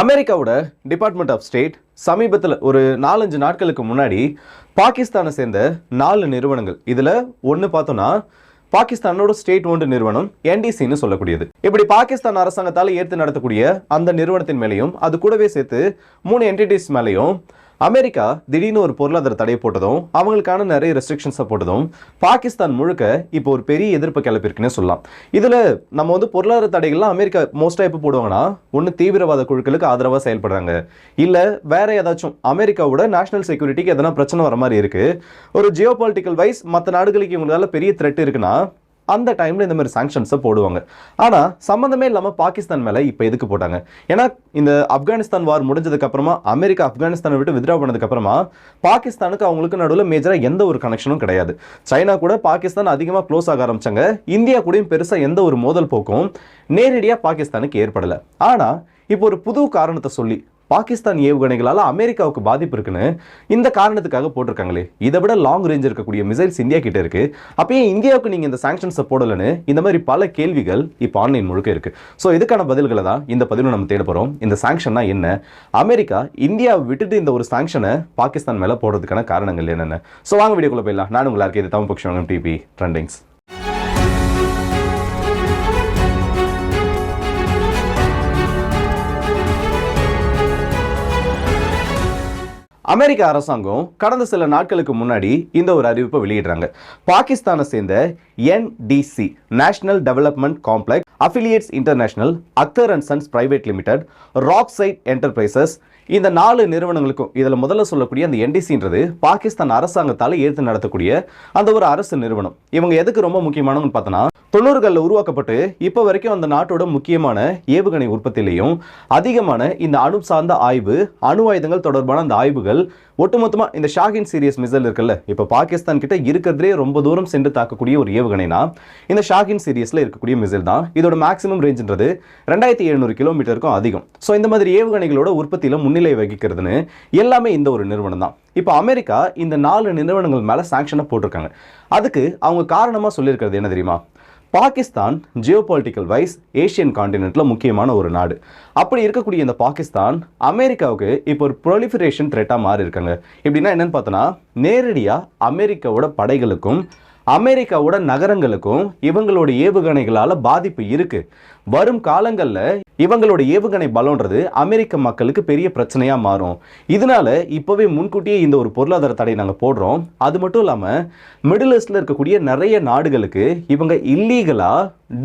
அமெரிக்காவோட department of state சமீபத்தில் ஒரு 4-5 நாட்களுக்கு முன்னாடி பாகிஸ்தானை சேர்ந்த 4 நிறுவனங்கள், இதில் ஒன்று பார்த்தோன்னா பாகிஸ்தானோட ஸ்டேட் ஓன்டு நிறுவனம் என்டிசின்னு சொல்லக்கூடியது. இப்படி பாகிஸ்தான் அரசாங்கத்தால் ஏற்று நடத்தக்கூடிய அந்த நிறுவனத்தின் மேலேயும் அது கூடவே சேர்த்து 3 என்டிட்டிஸ் மேலேயும் அமெரிக்கா திடீர்னு ஒரு பொருளாதார தடை போட்டதும் அவங்களுக்கான நிறைய ரெஸ்ட்ரிக்ஷன்ஸை போட்டதும் பாகிஸ்தான் முழுக்க இப்போ ஒரு பெரிய எதிர்ப்பு கிளப்பிருக்குன்னு சொல்லலாம். இதில் நம்ம பொருளாதார தடைகள்லாம் அமெரிக்கா மோஸ்ட்டாக எப்போ போடுவாங்கன்னா, ஒன்று தீவிரவாத குழுக்களுக்கு ஆதரவாக செயல்படுறாங்க, இல்லை வேற ஏதாச்சும் அமெரிக்காவோட நேஷனல் செக்யூரிட்டிக்கு எதனா பிரச்சனை வர மாதிரி இருக்கு, ஒரு ஜியோ பொலிட்டிக்கல் வைஸ் மற்ற நாடுகளுக்கு இவங்களால பெரிய த்ரெட் இருக்குன்னா அந்த டைம்ல இந்த மாதிரி சாங்ஷன்ஸை போடுவாங்க. ஆனால் சம்மந்தமே இல்லாமல் பாகிஸ்தான் மேலே இப்போ எதுக்கு போட்டாங்க? ஏன்னா இந்த ஆப்கானிஸ்தான் வார் முடிஞ்சதுக்கு அப்புறமா அமெரிக்கா ஆப்கானிஸ்தானை விட்டு வித்ட்ரா பண்ணதுக்கு அப்புறமா பாகிஸ்தானுக்கு அவங்களுக்கு நடுவில் மேஜராக எந்த ஒரு கனெக்ஷனும் கிடையாது. சைனா கூட பாகிஸ்தான் அதிகமாக க்ளோஸ் ஆக ஆரம்பிச்சாங்க. இந்தியா கூடயும் பெருசாக எந்த ஒரு மோதல் போக்கும் நேரடியாக பாகிஸ்தானுக்கு ஏற்படலை. ஆனால் இப்போ ஒரு புது காரணத்தை சொல்லி பாகிஸ்தான் ஏவுகணைகளால் அமெரிக்காவுக்கு பாதிப்பு இருக்குன்னு இந்த காரணத்துக்காக போட்டிருக்காங்களே, இதை விட லாங் ரேஞ்ச் இருக்கக்கூடிய மிசைல்ஸ் இந்தியா கிட்ட இருக்கு. அப்பயே இந்தியாவுக்கு நீங்க இந்த சாங்ஷன்ஸை போடலன்னு இந்த மாதிரி பல கேள்விகள் இப்போ ஆன்லைன் முழுக்க இருக்கு. ஸோ இதுக்கான பதில்களை தான் இந்த பதிவில் நம்ம தேட போறோம். இந்த சாங்ஷன்னா என்ன, அமெரிக்கா இந்தியாவை விட்டுட்டு இந்த ஒரு சாங்ஷனை பாகிஸ்தான் மேல போடுறதுக்கான காரணங்கள் என்னென்ன. ஸோ வாங்க வீடியோக்குள்ள போயிடலாம். நான் உங்களா இருக்கேன், இது தமிழ் பக்ஷம் டிவி ட்ரெண்டிங்ஸ். அமெரிக்க அரசாங்கம் கடந்த சில நாட்களுக்கு முன்னாடி இந்த ஒரு அறிவிப்பை வெளியிடுறாங்க. பாகிஸ்தானை சேர்ந்த NDC national development complex affiliates international, Akhtar and sons private limited, rock side enterprises, இந்த 4 நிறுவனங்களுக்கும் இதில் முதல்ல சொல்லக்கூடிய அந்த என்டிசின்றது பாகிஸ்தான் அரசாங்கத்தால் ஏற்று நடத்தக்கூடிய அந்த ஒரு அரசு நிறுவனம். இவங்க எதுக்கு ரொம்ப முக்கியமானவங்க பார்த்தோன்னா, 90களில் உருவாக்கப்பட்டு இப்போ வரைக்கும் அந்த நாட்டோட முக்கியமான ஏவுகணை உற்பத்தியிலையும் அதிகமான இந்த அணு சார்ந்த ஆய்வு, அணு ஆயுதங்கள் தொடர்பான அந்த ஆய்வுகள், ஒட்டுமொத்தமாக இந்த ஷாஹின் சீரியஸ் மிசைல் இருக்குல்ல, இப்போ பாகிஸ்தான் கிட்ட இருக்கிறதுலே ரொம்ப தூரம் சென்று தாக்கக்கூடிய ஒரு ஏவுகணைனா இந்த ஷாஹின் சீரியஸில் இருக்கக்கூடிய மிசைல் தான். இதோட மேக்ஸிமம் ரேஞ்சுன்றது 2700 கிலோமீட்டருக்கும் அதிகம். ஸோ இந்த மாதிரி ஏவுகணைகளோட உற்பத்தியில் முன்னிலை வகிக்கிறதுன்னு எல்லாமே இந்த ஒரு நிறுவனம் தான். இப்போ அமெரிக்கா இந்த 4 நிறுவனங்கள் மேலே சாங்ஷனை போட்டிருக்காங்க. அதுக்கு அவங்க காரணமாக சொல்லியிருக்கிறது என்ன தெரியுமா? Pakistan geopolitical wise Asian கான்டினென்ட்ல முக்கியமான ஒரு நாடு. அப்படி இருக்கக்கூடிய இந்த பாகிஸ்தான் அமெரிக்காவுக்கு இப்போ ஒரு ப்ரொலிஃபரேஷன் த்ரெட்டாக மாறி இருக்காங்க. எப்படின்னா என்னன்னு பார்த்தோன்னா, நேரடியாக அமெரிக்காவோட படைகளுக்கும் அமெரிக்காவோட நகரங்களுக்கும் இவங்களோட ஏவுகணைகளால் பாதிப்பு இருக்கு. வரும் காலங்களில் இவங்களோட ஏவுகணை பலம்ன்றது அமெரிக்க மக்களுக்கு பெரிய பிரச்சனையா மாறும். இதனால இப்பவே முன்கூட்டியே இந்த ஒரு பொருளாதார தடை நாங்கள் போடுறோம். அது மட்டும் இல்லாமல் மிடில் ஈஸ்ட்ல இருக்கக்கூடிய நிறைய நாடுகளுக்கு இவங்க இல்லீகலா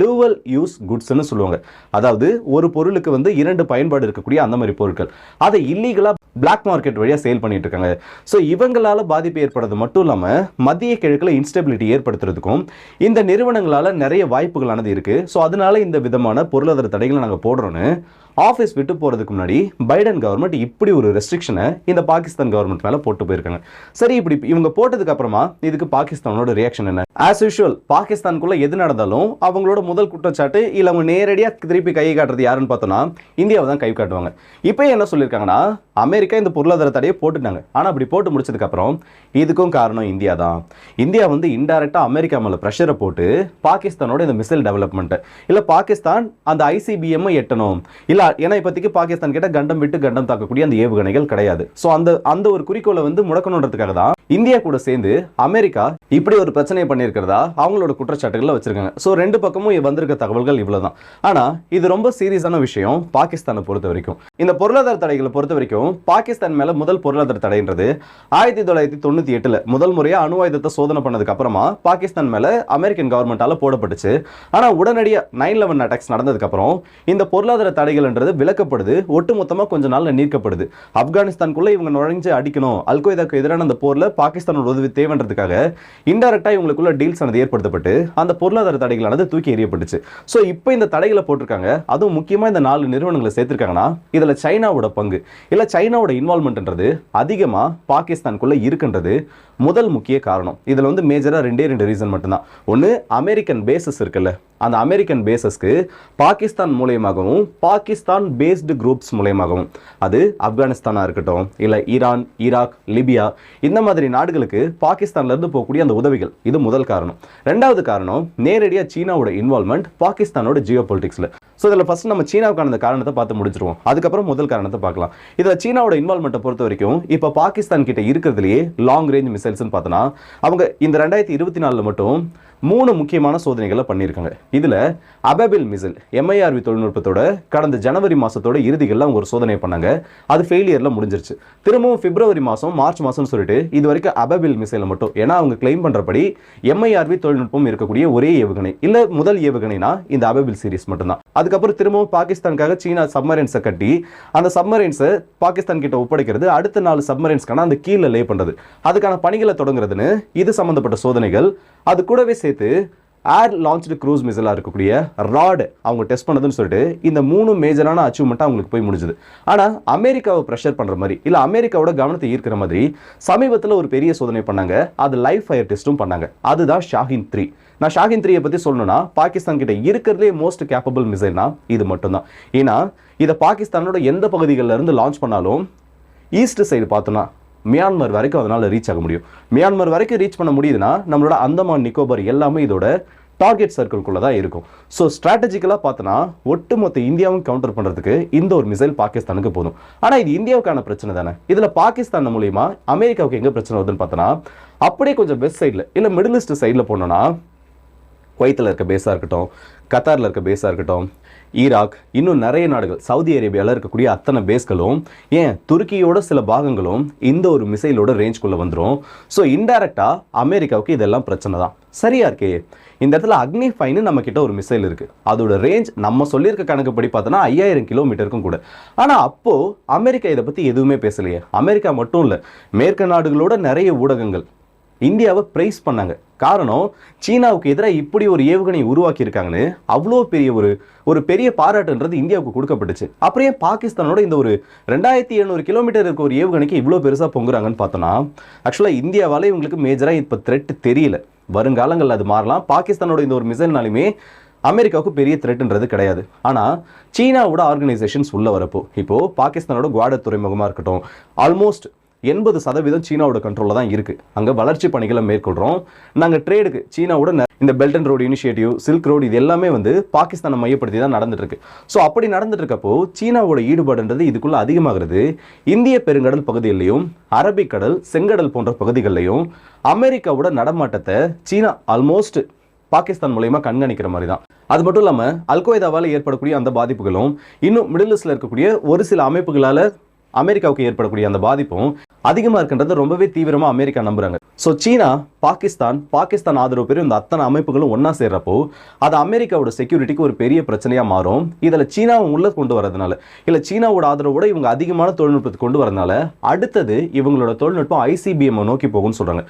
டூவல் யூஸ் குட்ஸ்ன்னு சொல்லுவாங்க. அதாவது ஒரு பொருளுக்கு 2 பயன்பாடு இருக்கக்கூடிய அந்த மாதிரி பொருட்கள் அதை இல்லீகலா பிளாக் மார்க்கெட் வழியாக சேல் பண்ணிட்டு இருக்காங்க. ஸோ இவங்களால பாதிப்பு ஏற்படுறது மட்டும் இல்லாமல் மத்திய கிழக்கில் இன்ஸ்டெபிலிட்டி ஏற்படுத்துறதுக்கும் இந்த நிறுவனங்களால் நிறைய வாய்ப்புகளானது இருக்கு. ஸோ அதனால இந்த விதமான பொருளாதார தடைகளை நாங்கள் போடுறோன்னு ஆஃபீஸ் விட்டு போகிறதுக்கு முன்னாடி பைடன் கவர்மெண்ட் இப்படி ஒரு ரெஸ்ட்ரிக்ஷனை இந்த பாகிஸ்தான் கவர்மெண்ட் மேலே போட்டு போயிருக்காங்க. சரி, இப்படி இவங்க போட்டதுக்கு அப்புறமா இதுக்கு பாகிஸ்தானோட ரியாக்ஷன் என்ன? ஆஸ் யூஷுவல் பாகிஸ்தானுக்குள்ள எது நடந்தாலும் அவங்களோட முதல் குற்றச்சாட்டு இல்லை அவங்க நேரடியாக திருப்பி கை காட்டுறது யாருன்னு பார்த்தோன்னா இந்தியாவை தான் கை காட்டுவாங்க. இப்போ என்ன சொல்லியிருக்காங்கன்னா, அமெரிக்கா இந்த பொருளாதார தடையை போட்டுட்டாங்க. ஆனால் அப்படி போட்டு முடிச்சதுக்கு அப்புறம் இதுக்கும் காரணம் இந்தியா தான். இந்தியா இன்டைரக்டா அமெரிக்கா மேலே ப்ரெஷரை போட்டு பாகிஸ்தானோட இந்த மிசைல் டெவலப்மெண்ட் இல்லை பாகிஸ்தான் அந்த ஐசிபிஎம் எட்டணும் இல்லை, ஏன்னா இப்போதைக்கு பாகிஸ்தான் கிட்ட கண்டம் விட்டு கண்டம் தாக்கக்கூடிய அந்த ஏவுகணைகள் கிடையாது. ஸோ அந்த ஒரு குறிக்கோளை முடக்கணுன்றதுக்காக தான் இந்தியா கூட சேர்ந்து அமெரிக்கா இப்படி ஒரு பிரச்சனையை பண்ணியிருக்கிறதா அவங்களோட குற்றச்சாட்டுகளை வச்சிருக்காங்க. ஸோ 2 பக்கமும் வந்திருக்க தகவல்கள் இவ்வளவுதான். ஆனா இது ரொம்ப சீரியஸான விஷயம் பாகிஸ்தானை பொறுத்த வரைக்கும். இந்த பொருளாதார தடைகளை பொறுத்த வரைக்கும் பாகிஸ்தான் மேல முதல் பொருளாதார தடைன்றது 1998 முதல் முறையா அணு ஆயுதத்தை சோதனை பண்ணதுக்கு அப்புறமா பாகிஸ்தான் மேல அமெரிக்கன் கவர்மெண்டால போடப்பட்டுச்சு. ஆனா உடனடியாக 9/11 அட்டாக்ஸ் நடந்ததுக்கு அப்புறம் இந்த பொருளாதார தடைகள் விலக்கப்படுது. ஒட்டுமொத்தமா கொஞ்ச நாள்ல நீக்கப்படுது. ஆப்கானிஸ்தானுக்குள்ள இவங்க நுழைஞ்சு அடிக்கணும், அல்கொய்தாக்கு எதிரான அந்த போர்ல பாகிஸ்தானோட உதவி தேவைன்றதுக்காக இன்டைரக்டா இவங்களுக்குள்ள டீல்ஸ் ஆனது ஏற்படுத்தப்பட்டு அந்த பொருளாதார தடைகளானது தூக்கி எறியப்பட்டுச்சு. ஸோ இப்போ இந்த தடைகளை போட்டிருக்காங்க. அதுவும் முக்கியமா இந்த 4 நிறுவனங்களை சேர்த்திருக்காங்கன்னா இதுல சைனாவோட பங்கு இல்ல சைனாவோட இன்வால்மெண்ட்ன்றது அதிகமா பாகிஸ்தானுக்குள்ள இருக்குன்றது முதல் முக்கிய காரணம். இதுல மேஜரா 2 ரீசன் மட்டும்தான். ஒன்று, அமெரிக்கன் பேசஸ் இருக்குல்ல, அந்த அமெரிக்கன் பேசஸ்க்கு பாகிஸ்தான் மூலமாகவும் பாகிஸ்தான் பேஸ்டு குரூப்ஸ் மூலமாகவும், அது ஆப்கானிஸ்தானா இருக்கட்டும், இல்லை ஈரான், ஈராக், லிபியா இந்த மாதிரி நாடுகளுக்கு பாகிஸ்தான்ல இருந்து போகக்கூடிய அந்த உதவிகள், இது முதல் காரணம். ரெண்டாவது காரணம் நேரடியாக சீனாவோட இன்வால்மெண்ட் பாகிஸ்தானோட ஜியோ பொலிட்டிக்ஸ்ல. ஸோ இதில் ஃபர்ஸ்ட் நம்ம சீனாவுக்கான அந்த காரணத்தை பார்த்து முடிச்சிருவோம், அதுக்கப்புறம் முதல் காரணத்தை பார்க்கலாம். இதில் சீனாவோட இன்வால்மெண்ட்டை பொறுத்த வரைக்கும் இப்போ பாகிஸ்தான் கிட்ட இருக்கிறதுலேயே லாங் ரேஞ்ச் மிசைல்ஸ்னு பார்த்தோன்னா அவங்க இந்த 2024 மட்டும் 3 முக்கியமான சோதனைகளை பண்ணியிருக்காங்க. இதில் அபபில் மிசைல் MIRV தொழில்நுட்பத்தோட கடந்த ஜனவரி மாதத்தோட இறுதிகளில் அவங்க ஒரு சோதனை பண்ணாங்க. அது ஃபெயிலியரில் முடிஞ்சிருச்சு. திரும்பவும் பிப்ரவரி மாதம், மார்ச் மாதம்னு சொல்லிட்டு இது வரைக்கும் அபபில் மிசைலை மட்டும், ஏன்னா அவங்க கிளைம் பண்ணுறபடி MIRV தொழில்நுட்பம் இருக்கக்கூடிய ஒரே ஏவுகணை இல்லை முதல் ஏவுகணைனா இந்த அபபில் சீரிஸ் மட்டும்தான். அதுக்கப்புறம் திரும்பவும் பாகிஸ்தானுக்காக சீனா சப்மரைன்ஸை கட்டி அந்த சப்மரைன்ஸை பாகிஸ்தான் கிட்ட ஒப்படைக்கிறது, அடுத்த 4 சப்மரைன்ஸ்க்கான அந்த கீழே லே பண்ணுறது, அதுக்கான பணிகளை தொடங்குறதுன்னு இது சம்பந்தப்பட்ட சோதனைகள். அது கூடவே சேர்த்து ஏர் லான்ச்டு க்ரூஸ் மிசைலாக இருக்கக்கூடிய ராட் அவங்க டெஸ்ட் பண்ணதுன்னு சொல்லிட்டு இந்த 3 மேஜரான அச்சீவ்மெண்ட்டாக அவங்களுக்கு போய் முடிஞ்சுது. ஆனால் அமெரிக்காவை ப்ரெஷர் பண்ணுற மாதிரி இல்லை அமெரிக்காவோட கவனத்தை ஈர்க்கிற மாதிரி சமீபத்தில் ஒரு பெரிய சோதனை பண்ணாங்க. அது லைவ் ஃபயர் டெஸ்ட்டும் பண்ணாங்க. அதுதான் ஷாஹின் 3. நான் ஷாஹின் 3 பற்றி சொல்லணும்னா பாகிஸ்தான் கிட்ட இருக்கிறதுலே மோஸ்ட் கேப்பபிள் மிசைல்னா இது மட்டும்தான். ஏன்னா இதை பாகிஸ்தானோட எந்த பகுதிகளில் இருந்து லான்ச் பண்ணாலும் ஈஸ்ட் சைடு பார்த்தோன்னா மியான்மர் வரைக்கும் அதனால் ரீச் ஆக முடியும். மியான்மர் வரைக்கும் ரீச் பண்ண முடியுதுன்னா நம்மளோட அந்தமான் நிக்கோபார் எல்லாமே இதோட டார்கெட் சர்க்கிள்குள்ளே தான் இருக்கும். ஸோ ஸ்ட்ராட்டஜிக்கலாக பார்த்தோன்னா ஒட்டுமொத்த இந்தியாவும் கவுண்டர் பண்ணுறதுக்கு இந்த ஒரு மிசைல் பாகிஸ்தானுக்கு போதும். ஆனால் இது இந்தியாவுக்கான பிரச்சனை தானே. இதில் பாகிஸ்தான் மூலியமா அமெரிக்காவுக்கு எங்கே பிரச்சனை வருதுன்னு பார்த்தோன்னா, அப்படியே கொஞ்சம் வெஸ்ட் சைடில் இல்லை மிடில் ஈஸ்ட் சைடில் போனோன்னா குவைத்தில் இருக்க பேஸாக இருக்கட்டும், கத்தாரில் இருக்க பேஸாக இருக்கட்டும், ஈராக், இன்னும் நிறைய நாடுகள், சவுதி அரேபியாவில் இருக்கக்கூடிய அத்தனை பேஸ்களும், ஏன் துருக்கியோட சில பாகங்களும் இந்த ஒரு மிசைலோட ரேஞ்ச்குள்ளே வந்துடும். ஸோ இன்டைரக்டாக அமெரிக்காவுக்கு இதெல்லாம் பிரச்சனை தான். சரியா இருக்கே. இந்த இடத்துல அக்னிஃபைன்னு நம்ம கிட்ட ஒரு மிசைல் இருக்குது. அதோட ரேஞ்ச் நம்ம சொல்லியிருக்க கணக்குப்படி பார்த்தோன்னா 5000 கிலோமீட்டருக்கும் கூட. ஆனால் அப்போது அமெரிக்கா இதை பற்றி எதுவுமே பேசலையே. அமெரிக்கா மட்டும் இல்லை, மேற்கு நாடுகளோட நிறைய ஊடகங்கள் இந்தியாவை பிரைஸ் பண்ணாங்க. காரணம் சீனாவுக்கு எதிராக இப்படி ஒரு ஏவுகணை உருவாக்கி இருக்காங்கன்னு அவ்வளோ பெரிய ஒரு பெரிய பாராட்டுன்றது இந்தியாவுக்கு கொடுக்கப்பட்டுச்சு. அப்படியே பாகிஸ்தானோட இந்த ஒரு 2700 கிலோமீட்டர் இருக்க ஒரு ஏவுகணைக்கு இவ்வளோ பெருசாக பொங்குறாங்கன்னு பார்த்தோன்னா, ஆக்சுவலாக இந்தியாவால் இவங்களுக்கு மேஜராக இப்போ த்ரெட் தெரியல. வருங்காலங்களில் அது மாறலாம். பாகிஸ்தானோட இந்த ஒரு மிசைல்னாலுமே அமெரிக்காவுக்கு பெரிய த்ரெட்ன்றது கிடையாது. ஆனால் சீனாவோட ஆர்கனைசேஷன்ஸ் உள்ள வரப்போ, இப்போது பாகிஸ்தானோட குவாடர் துறைமுகமாக இருக்கட்டும், ஆல்மோஸ்ட் 80% சீனாவோட கண்ட்ரோலில் தான் இருக்குது. அங்கே வளர்ச்சி பணிகளை மேற்கொள்கிறோம். நாங்கள் ட்ரேடுக்கு சீனாவோட இந்த belt and road initiative, silk road, இது எல்லாமே பாகிஸ்தானை மையப்படுத்தி தான் நடந்துட்டு இருக்கு. ஸோ அப்படி நடந்துட்டு இருக்கப்போ சீனாவோட ஈடுபாடுன்றது இதுக்குள்ள அதிகமாகிறது. இந்திய பெருங்கடல் பகுதியிலையும், அரபிக்கடல், செங்கடல் போன்ற பகுதிகளிலையும் அமெரிக்காவோட நடமாட்டத்தை சீனா ஆல்மோஸ்ட் பாகிஸ்தான் மூலமா கண்காணிக்கிற மாதிரி தான். அது மட்டும் இல்லாமல் அல்கொய்தாவால் ஏற்படக்கூடிய அந்த பாதிப்புகளும், இன்னும் மிடில் ஈஸ்ட்ல இருக்கக்கூடிய ஒரு சில அமைப்புகளால் அமெரிக்காவுக்கு ஏற்படக்கூடிய அந்த பாதிப்பும் அதிகமாக இருக்கின்றது ரொம்பவே தீவிரமாக அமெரிக்கா நம்புறாங்க. ஸோ சீனா, பாகிஸ்தான் ஆதரவு பெறும் இந்த அத்தனை அமைப்புகளும் ஒன்றா சேர்றப்போ அது அமெரிக்காவோட செக்யூரிட்டிக்கு ஒரு பெரிய பிரச்சனையாக மாறும். இதில் சீனாவை உள்ள கொண்டு வரதுனால, இல்லை சீனாவோட ஆதரவோட இவங்க அதிகமான தொழில்நுட்பத்தை கொண்டு வரதுனால அடுத்தது இவங்களோட தொழில்நுட்பம் ICBM நோக்கி போகும்னு சொல்கிறாங்க.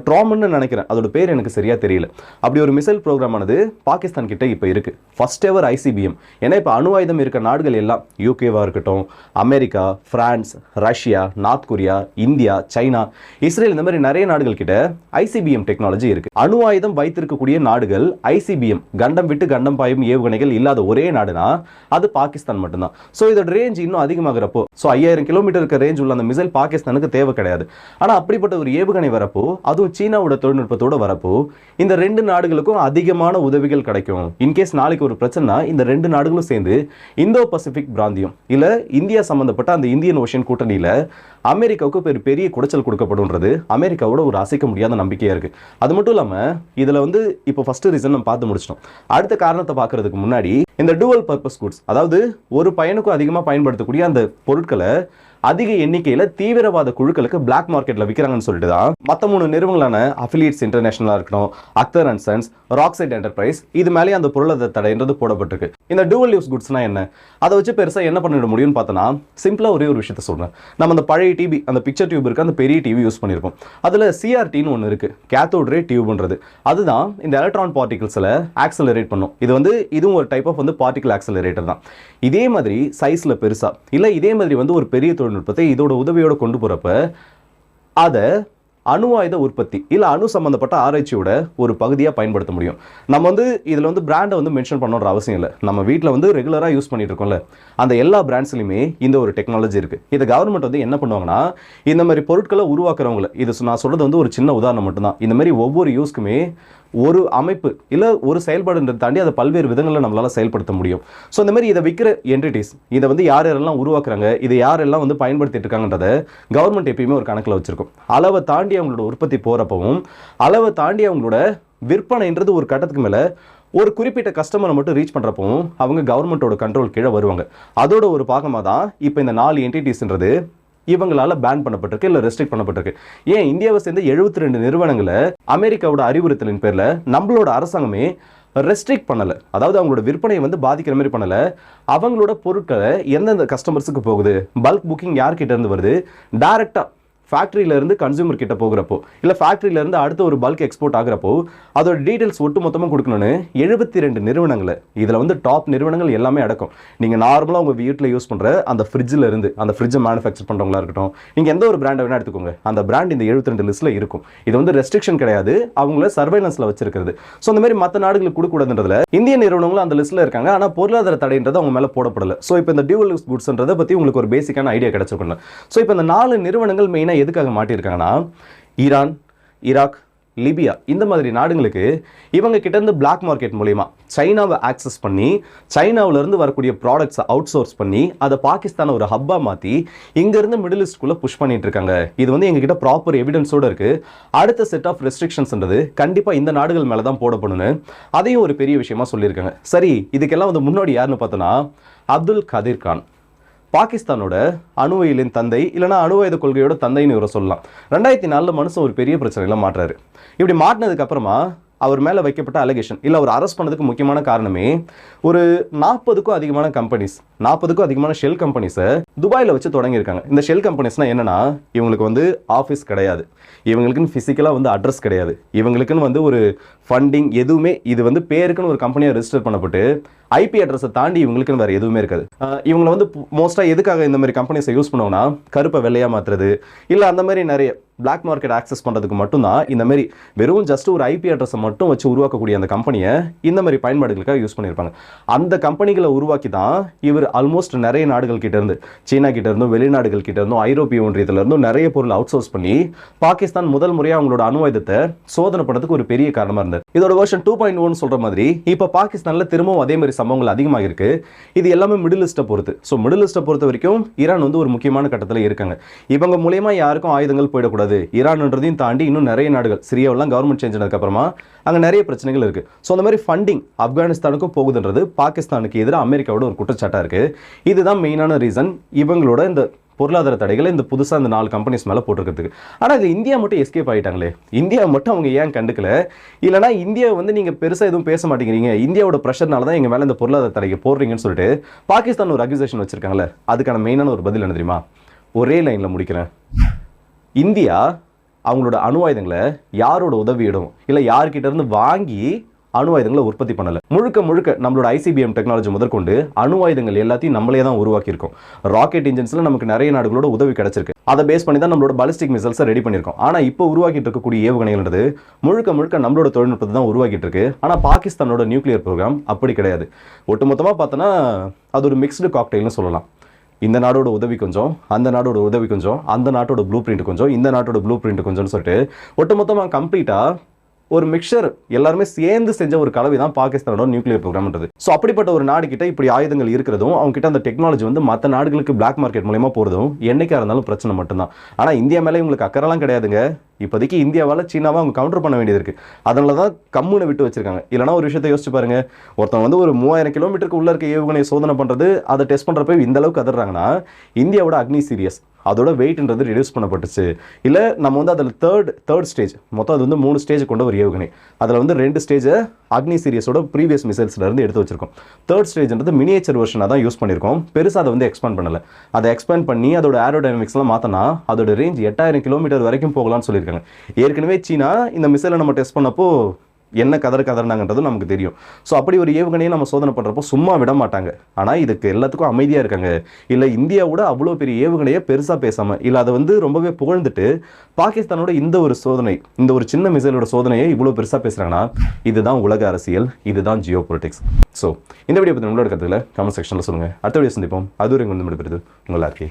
ட்ராம்னு நினைக்கிறேன், அதோட பேர் எனக்கு சரியாக தெரியல. அப்படி ஒரு மிசைல் ப்ரோக்ராம் ஆனது பாகிஸ்தான் கிட்ட இப்போ இருக்குது. First ever ICBM. ஏன்னா இப்போ அணு ஆயுதம் இருக்க நாடுகள் எல்லாம், யூகேவாக இருக்கட்டும், America, France, Russia, north Korea, India, China, Israel, இந்த மாதிரி நிறைய நாடுகள் கிட்ட ICBM டெக்னாலஜி இருக்கு. அணு ஆயுதம் வைத்திருக்கக்கூடிய நாடுகள் ICBM, கண்டம் விட்டு கண்டம் பாயும் ஏவுகணைகள் இல்லாத ஒரே நாடுனா அது பாகிஸ்தான் மட்டும்தான். ஸோ இதோட ரேஞ்ச் இன்னும் அதிகமாகிறப்போ, ஸோ 5000 கிலோமீட்டர் இருக்க ரேஞ்ச் உள்ள அந்த மிசைல் பாகிஸ்தானுக்கு தேவை கிடையாது. ஆனால் அப்படிப்பட்ட ஒரு ஏவுகணை வரப்போ, அதுவும் சீனாவோட தொழில்நுட்பத்தோட வரப்போ, இந்த 2 நாடுகளுக்கும் அதிகமான உதவிகள் கிடைக்கும். இன்கேஸ் நாளைக்கு ஒரு பிரச்சனை, இந்த 2 நாடுகளும் சேர்ந்து இந்தோ பசிபிக் பிராந்தியம் இல்ல இந்தியா சம்பந்தப்பட்ட அந்த இந்தியன் ஓஷன் கூட்டணியில அமெரிக்காவுக்கு பெரிய குடைச்சல் கொடுக்கப்படும்ன்றது அமெரிக்காவோட ஒரு அசைக்க முடியாத நம்பிக்கையா இருக்கு. அது மட்டும் இல்லாம இதுல இப்போ ஃபர்ஸ்ட் ரீசன் நம்ம பார்த்து முடிச்சிட்டோம். அடுத்த காரணத்தை பார்க்கறதுக்கு முன்னாடி இந்த டூவல் பர்பஸ் குட்ஸ், அதாவது ஒரு பயனுக்கும் அதிகமாக பயன்படுத்தக்கூடிய அந்த பொருட்களை அதிக எண்ணிக்கையில் தீவிரவாத குழுக்களுக்கு பிளாக் மார்க்கெட்டில் விற்கிறாங்கன்னு சொல்லிட்டு தான் மற்ற 3 நிறுவனங்களான அஃபிலியேட்ஸ் இன்டர்நேஷனலாக இருக்கணும், அக்தர் அண்ட் சன்ஸ், ராக்சைட் என்டர்பிரைஸ், இது மேலே அந்த பொருளாதார தடைன்றது போடப்பட்டிருக்கு. இந்த டூவல் யூஸ் குட்ஸ்னா என்ன, அதை வச்சு பெருசாக என்ன பண்ணிட முடியும்னு பார்த்தோன்னா, சிம்பிளாக ஒரே ஒரு விஷயத்த சொல்கிறேன். நம்ம அந்த பழைய டிவி, அந்த பிக்சர் டியூப் இருக்குது, அந்த பெரிய டிவி யூஸ் பண்ணியிருப்போம். அதில் CRTன்னு ஒன்று இருக்குது, கேத்தோட் ரே டியூப்ன்றது. அதுதான் இந்த எலக்ட்ரான் பார்ட்டிகல்ஸில் ஆக்சலரேட் பண்ணும். இதுவும் ஒரு டைப் ஆஃப் பார்ட்டிகல் ஆக்சலரேட்டர் தான். இதே மாதிரி சைஸில் பெருசாக இல்லை, இதே மாதிரி ஒரு பெரிய தொழில்நுட்பத்தை இதோட உதவியோட கொண்டு போகிறப்ப அதை அணு ஆயுத உற்பத்தி இல்லை அணு சம்பந்தப்பட்ட ஆராய்ச்சியோட ஒரு பகுதியாக பயன்படுத்த முடியும். நம்ம வந்து இதில் வந்து பிராண்டை வந்து மென்ஷன் பண்ணணுன்ற அவசியம் இல்லை. நம்ம வீட்டில் வந்து ரெகுலராக யூஸ் பண்ணிட்டு இருக்கோம்ல, அந்த எல்லா பிராண்ட்ஸ்லையுமே இந்த ஒரு டெக்னாலஜி இருக்குது. இதை கவர்மெண்ட் வந்து என்ன பண்ணுவாங்கன்னா, இந்த மாதிரி பொருட்களை உருவாக்குறவங்களை, இது நான் சொல்கிறது வந்து ஒரு சின்ன உதாரணம் மட்டும்தான், இந்த மாதிரி ஒவ்வொரு யூஸ்க்குமே ஒரு அமைப்பு இல்லை ஒரு செயல்பாடுன்றதை தாண்டி அதை பல்வேறு விதங்களில் நம்மளால் செயல்படுத்த முடியும். ஸோ இந்த மாதிரி இதை விற்கிற என்டிட்டிஸ், இதை வந்து யாரெல்லாம் உருவாக்குறாங்க, இதை யாரெல்லாம் வந்து பயன்படுத்திட்டு இருக்காங்கன்றதை கவர்மெண்ட் எப்பயுமே ஒரு கணக்கில் வச்சிருக்கும். அளவை தாண்டி அவங்களோட உற்பத்தி போகிறப்பவும், அளவை தாண்டி அவங்களோட விற்பனைன்றது ஒரு கட்டத்துக்கு மேலே ஒரு குறிப்பிட்ட கஸ்டமரை மட்டும் ரீச் பண்ணுறப்பவும் அவங்க கவர்மெண்ட்டோட கண்ட்ரோல் கீழே வருவாங்க. அதோட ஒரு பாகமாக தான் இப்போ இந்த 4 என்டிட்டிஸ்ன்றது இவங்களால பேன் பண்ணப்பட்டிருக்கு, இல்லை ரெஸ்ட்ரிக்ட் பண்ணப்பட்டிருக்கு. ஏன் இந்தியாவை சேர்ந்த 72 நிறுவனங்களை அமெரிக்காவோட அறிவுறுத்தலின் பேரில் நம்மளோட அரசாங்கமே ரெஸ்ட்ரிக்ட் பண்ணலை. அதாவது அவங்களோட விற்பனையை வந்து பாதிக்கிற மாதிரி பண்ணலை. அவங்களோட பொருட்களை எந்தெந்த கஸ்டமர்ஸுக்கு போகுது, பல்க் புக்கிங் யார்கிட்ட இருந்து வருது, டைரெக்டாக ஃபேக்ட்ரியிலேருந்து கன்சூமர் கிட்ட போகிறப்போ, இல்லை ஃபேக்ட்ரியிலேருந்து அடுத்த ஒரு பல்க் எக்ஸ்போர்ட் ஆகிறப்போ அதோட டீட்டெயில்ஸ் ஒட்டு மொத்தமாக கொடுக்கணும்னு 72 நிறுவனங்களை, இதில் வந்து டாப் நிறுவனங்கள் எல்லாமே அடக்கும். நீங்கள் நார்மலாக உங்கள் வீட்டில் யூஸ் பண்ணுற அந்த ஃப்ரிட்ஜில் இருந்து, அந்த ஃப்ரிட்ஜை மேனுஃபேக்சர் பண்ணுறவங்களா இருக்கட்டும், நீங்கள் எந்த ஒரு பிராண்டை வேணால் எடுத்துக்கோங்க, அந்த பிராண்ட் இந்த 72 லிஸ்ட்டில் இருக்கும். இது வந்து ரெஸ்ட்ரிக்ஷன் கிடையாது, அவங்கள சர்வைலன்ஸில் வச்சிருக்கிறது. ஸோ இந்த மாதிரி மற்ற நாடுகளுக்கு கொடுக்கூடாதுன்றதுல இந்திய நிறுவனங்களும் அந்த லிஸ்ட்டில் இருக்காங்க. ஆனால் பொருளாதார தடைன்றது அவங்க மேலே போடப்படலை. ஸோ இப்போ இந்த டியூவல் யூஸ் குட்ஸ்ன்றதை பற்றி உங்களுக்கு ஒரு பேசிக்கான ஐடியா கிடைச்சிருக்கணும். ஸோ இப்போ இந்த 4 நிறுவனங்கள் மெயினாக எதுக்காக மாட்டியிருக்காங்கன்னா, ஈரான், ஈராக், லிபியா இந்த மாதிரி நாடுகளுக்கு இவங்க கிட்ட இருந்து பிளாக் மார்க்கெட் மூலமா சைனாவை ஆக்சஸ் பண்ணி, சைனாவிலிருந்து வரக்கூடிய ப்ராடக்ட்ஸை அவுட் சோர்ஸ் பண்ணி அதை பாகிஸ்தானை ஒரு ஹப்பா மாற்றி இங்கேருந்து மிடில் ஈஸ்ட்குள்ளே புஷ் பண்ணிட்டு இருக்காங்க. இது வந்து எங்ககிட்ட ப்ராப்பர் எவிடன்ஸோடு இருக்குது. அடுத்த செட் ஆஃப் ரெஸ்ட்ரிக்ஷன்ஸ்ன்றது கண்டிப்பாக இந்த நாடுகள் மேலே தான் போடணும்னு அதையும் ஒரு பெரிய விஷயமா சொல்லியிருக்காங்க. சரி, இதுக்கெல்லாம் வந்து முன்னாடி யாருன்னு பார்த்தோன்னா அப்துல் கதீர் கான், பாகிஸ்தானோட அணுவியலின் தந்தை, இல்லைனா அணுவாயுத கொள்கையோட தந்தைன்னு இவரை சொல்லலாம். 2004 மனுஷன் ஒரு பெரிய பிரச்சனைலாம் மாட்டுறாரு. இப்படி மாட்டினதுக்கு அப்புறமா அவர் மேலே வைக்கப்பட்ட அலிகேஷன், இல்லை அவர் அரெஸ்ட் பண்ணதுக்கு முக்கியமான காரணமே ஒரு 40க்கும் அதிகமான கம்பெனிஸ், 40க்கும் அதிகமான ஷெல் கம்பெனிஸை துபாயில் வச்சு தொடங்கியிருக்காங்க. இந்த ஷெல் கம்பெனிஸ்னால் என்னென்னா, இவங்களுக்கு வந்து ஆஃபீஸ் கிடையாது, இவங்களுக்குன்னு ஃபிசிக்கலாக வந்து அட்ரஸ் கிடையாது, இவங்களுக்குன்னு வந்து ஒரு ஃபண்டிங் எதுவுமே, இது வந்து பேருக்குன்னு ஒரு கம்பெனியாக ரெஜிஸ்டர் பண்ணப்பட்டு ஐபி அட்ரஸை தாண்டி இவங்களுக்குன்னு வேறு எதுவுமே இருக்காது. இவங்களை வந்து மோஸ்ட்டாக எதுக்காக இந்த மாதிரி கம்பெனிஸை யூஸ் பண்ணுவாங்கன்னா, கருப்பை வெள்ளையாக மாற்றுறது, இல்லை அந்த மாதிரி நிறைய பிளாக் மார்க்கெட் ஆக்சஸ் பண்ணுறதுக்கு மட்டும்தான் இந்த மாதிரி வெறும் ஜஸ்ட் ஒரு ஐபி அட்ரஸை மட்டும் வச்சு உருவாக்கக்கூடிய அந்த கம்பெனியை இந்த மாதிரி பயன்பாடுகளுக்காக யூஸ் பண்ணியிருப்பாங்க. அந்த கம்பெனிகளை உருவாக்கி தான் இவர் ஆல்மோஸ்ட் நிறைய நாடுகள் கிட்ட இருந்து, சீனா கிட்ட இருந்தும், வெளிநாடுகள் கிட்ட இருந்தும், ஐரோப்பிய ஒன்றியத்தில் இருந்தும் நிறைய பொருள் அவுட் சோர்ஸ் பண்ணி பாகிஸ்தான் முதல் முறையாக அவங்களோட அணு ஆயுதத்தை சோதனை பண்ணதுக்கு ஒரு பெரிய காரணமாக இருந்தது. இதோட வெர்ஷன் 2.1 சொல்கிற மாதிரி இப்போ பாகிஸ்தானில் திரும்பவும் அதே மாதிரி சம்பவங்கள் அதிகமாக இருக்கு. இது எல்லாமே மிடில் ஈஸ்ட்டை பொறுத்து. ஸோ மிடில் ஈஸ்ட்டை பொறுத்த வரைக்கும் ஈரான் வந்து ஒரு முக்கியமான கட்டத்தில் இருக்காங்க. இவங்க மூலமா யாருக்கும் ஆயுதங்கள் போயிடக்கூடாது. ஈரான்ன்றதையும் தாண்டி இன்னும் நிறைய நாடுகள், சிரியாவெல்லாம் கவர்மெண்ட் சேஞ்ச் ஆனதுக்கு அப்புறமா அங்கே நிறைய பிரச்சனைகள் இருக்கு. ஸோ அந்த மாதிரி ஃபண்டிங் ஆப்கானிஸ்தானுக்கும் போகுதுன்றது பாகிஸ்தானுக்கு எதிராக அமெரிக்காவோட ஒரு குற்றச்சாட்டாக இருக்கு. இதுதான் மெயினான ரீசன் இவங்களோட இந்த பொருளாதார தடைகளை இந்த புதுசாக இந்த 4 கம்பெனிஸ் மேலே போட்டிருக்கிறதுக்கு. ஆனால் இது இந்தியா மட்டும் எஸ்கேப் ஆகிட்டாங்களே, இந்தியா மட்டும் அவங்க ஏன் கண்டுக்கல? இல்லைனா இந்தியா வந்து நீங்கள் பெருசாக எதுவும் பேச மாட்டேங்கிறீங்க, இந்தியாவோட ப்ரெஷர்னால தான் எங்கள் மேலே இந்த பொருளாதார தடைக்கு போடுறீங்கன்னு சொல்லிட்டு பாகிஸ்தான் ஒரு அக்யூசேஷன் வச்சிருக்காங்களே, அதுக்கான மெயினான ஒரு பதில் என்ன தெரியுமா? ஒரே லைனில் முடிக்கிறேன். இந்தியா அவங்களோட அணு ஆயுதங்களை யாரோட உதவியிடும், இல்லை யார்கிட்ட இருந்து வாங்கி அணு ஆயுதங்களை உற்பத்தி பண்ணலை. முழுக்க முழுக்க நம்மளோட ஐசிபிஎம் டெக்னாலஜி முதற்கொண்டு அணு ஆயுதங்கள் எல்லாத்தையும் நம்மளே தான் உருவாக்கியிருக்கோம். ராக்கெட் இன்ஜின்ஸில் நமக்கு நிறைய நாடுகளோட உதவி கிடைச்சிருக்கு. அதை பேஸ் பண்ணி தான் நம்மளோட பாலிஸ்டிக் மிசைல்ஸை ரெடி பண்ணியிருக்கோம். ஆனால் இப்போ உருவாக்கிட்டு இருக்கக்கூடிய ஏவுகணைகள்ன்றது முழுக்க முழுக்க நம்மளோட தொழில்நுட்பத்தை தான் உருவாக்கிட்டு இருக்கு. ஆனால் பாகிஸ்தானோட நியூக்ளியர் ப்ரோக்ராம் அப்படி கிடையாது. ஒட்டுமொத்தமாக பார்த்தோன்னா அது ஒரு மிக்ஸ்டு காக்டெயில்னு சொல்லலாம். இந்த நாடோட உதவி கொஞ்சம், அந்த நாடோட உதவி கொஞ்சம், அந்த நாட்டோட ப்ளூ பிரிண்ட் கொஞ்சம், இந்த நாட்டோட ப்ளூ பிரிண்ட் கொஞ்சம்னு சொல்லிட்டு ஒட்டுமொத்தமாக கம்ப்ளீட்டாக ஒரு மிக்சர் எல்லாருமே சேர்ந்து செஞ்ச ஒரு கலவை தான் பாகிஸ்தானோட நியூக்ளியர் ப்ரோக்ராம்ன்றது. ஸோ அப்படிப்பட்ட ஒரு நாடு கிட்ட இப்படி ஆயுதங்கள் இருக்கிறதும், அவங்க கிட்ட அந்த டெக்னாலஜி வந்து மற்ற நாடுகளுக்கு பிளாக் மார்க்கெட் மூலமா போகிறதும் என்னைக்கா இருந்தாலும் பிரச்சனை மட்டும்தான். ஆனால் இந்தியா மேலே இவங்களுக்கு அக்கறைலாம் கிடையாதுங்க. இப்போதைக்கு இந்தியாவால் சீனாவை அவங்க கவுண்டர் பண்ண வேண்டியது இருக்குது. அதனால தான் கம்முனை விட்டு வச்சிருக்காங்க. இல்லைனா ஒரு விஷயத்தை யோசிச்சு பாருங்க, ஒருத்தவங்க வந்து ஒரு 3000 கிலோமீட்டருக்கு உள்ள இருக்க ஏவுகணையை சோதனை பண்ணுறது, அதை டெஸ்ட் பண்ணுறப்ப இந்த அளவுக்கு கதறாங்கன்னா, இந்தியாவோட அக்னி சீரியஸ் அதோட வெயிட்ன்றது ரிடியூஸ் பண்ணப்பட்டுச்சு. இல்லை நம்ம வந்து அதில் தேர்ட் ஸ்டேஜ், மொத்தம் அது வந்து 3 ஸ்டேஜ் கொண்ட ஒரு ஏவுகணை. அதில் வந்து 2 ஸ்டேஜை அக்னி சீரியஸோட ப்ரீவியஸ் மிசைல்ஸ்லேருந்து எடுத்து வச்சிருக்கோம். தேர்ட் ஸ்டேஜ்ன்றது மினியேச்சர் வெர்ஷனாக தான் யூஸ் பண்ணியிருக்கோம். பெருசாக அதை வந்து எக்ஸ்பேண்ட் பண்ணலை. அதை எக்ஸ்பேண்ட் பண்ணி அதோட ஏரோடைனமிக்ஸ்லாம் மாற்றினா அதோட ரேஞ்ச் 8000 கிலோமீட்டர் வரைக்கும் போகலாம்னு சொல்லியிருக்காங்க. ஏற்கனவே சீனா இந்த மிசைலை நம்ம டெஸ்ட் பண்ணப்போ என்ன கதறினாங்கன்றதும் நமக்கு தெரியும். ஸோ அப்படி ஒரு ஏவுகணையை நம்ம சோதனை பண்ணுறப்போ சும்மா விட மாட்டாங்க. ஆனால் இதுக்கு எல்லாத்துக்கும் அமைதியாக இருக்காங்க. இல்லை இந்தியாவோட அவ்வளோ பெரிய ஏவுகணையை பெருசாக பேசாமல், இல்லை அதை வந்து ரொம்பவே புகழ்ந்துட்டு பாகிஸ்தானோட இந்த ஒரு சோதனை, இந்த ஒரு சின்ன மிசைலோட சோதனையை இவ்வளோ பெருசாக பேசுகிறாங்கன்னா இதுதான் உலக அரசியல், இதுதான் ஜியோ பொலிட்டிக்ஸ். ஸோ இந்த வீடியோ பற்றி உங்களோட கருத்துக்களை கமெண்ட் செக்ஷனில் சொல்லுங்கள். அடுத்த வீடியோ சந்திப்போம். அதுவரை வந்து விடுபடுது உங்கள் ஆர்கே.